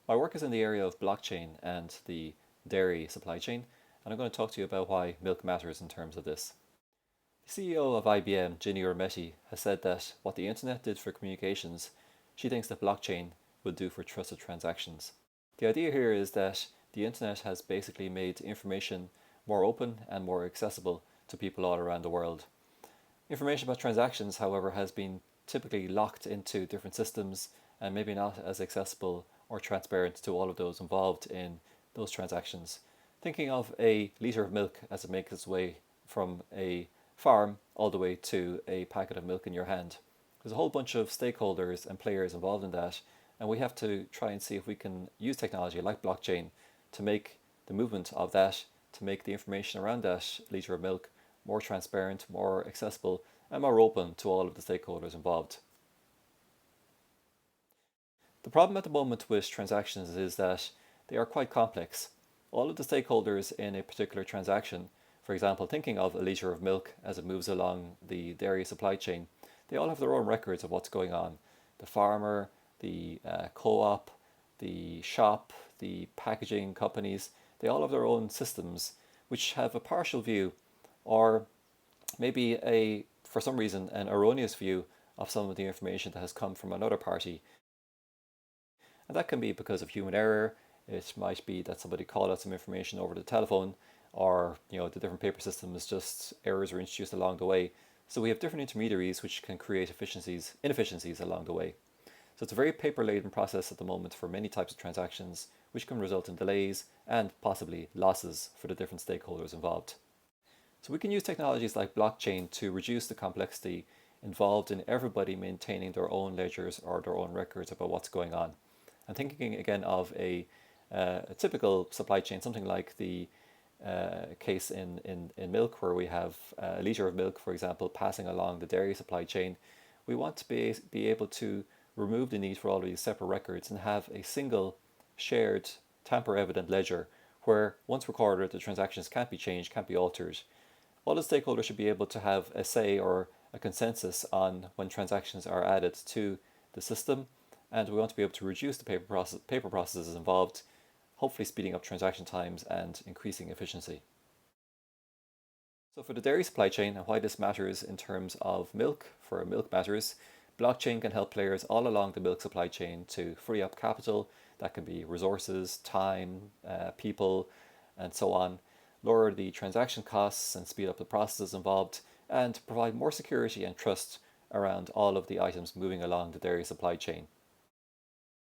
My work is in the area of blockchain and the dairy supply chain, and I'm going to talk to you about why milk matters in terms of this. The CEO of IBM, Ginny Rometty, has said that what the internet did for communications, she thinks that blockchain will do for trusted transactions. The idea here is that the internet has basically made information more open and more accessible to people all around the world. Information about transactions, however, has been typically locked into different systems and maybe not as accessible or transparent to all of those involved in those transactions. Thinking of a litre of milk as it makes its way from a farm all the way to a packet of milk in your hand. There's a whole bunch of stakeholders and players involved in that, and we have to try and see if we can use technology like blockchain to make the movement of that, to make the information around that litre of milk more transparent, more accessible, and more open to all of the stakeholders involved. The problem at the moment with transactions is that they are quite complex. All of the stakeholders in a particular transaction, for example, thinking of a litre of milk as it moves along the dairy supply chain, they all have their own records of what's going on. The farmer, the co-op, the shop, the packaging companies, they all have their own systems which have a partial view or maybe for some reason, an erroneous view of some of the information that has come from another party. And that can be because of human error. It might be that somebody called out some information over the telephone, or the different paper systems, just errors were introduced along the way. So we have different intermediaries which can create inefficiencies along the way. So it's a very paper-laden process at the moment for many types of transactions, which can result in delays and possibly losses for the different stakeholders involved. So we can use technologies like blockchain to reduce the complexity involved in everybody maintaining their own ledgers or their own records about what's going on. And thinking again of a typical supply chain, something like the case in milk, where we have a litre of milk, for example, passing along the dairy supply chain, we want to be able to remove the need for all of these separate records and have a single shared tamper evident ledger where once recorded the transactions can't be changed, can't be altered. All the stakeholders should be able to have a say or a consensus on when transactions are added to the system, and we want to be able to reduce the paper processes involved, hopefully speeding up transaction times and increasing efficiency. So for the dairy supply chain and why this matters in terms of milk, for milk matters, blockchain can help players all along the milk supply chain to free up capital. That can be resources, time, people, and so on, lower the transaction costs and speed up the processes involved, and provide more security and trust around all of the items moving along the dairy supply chain.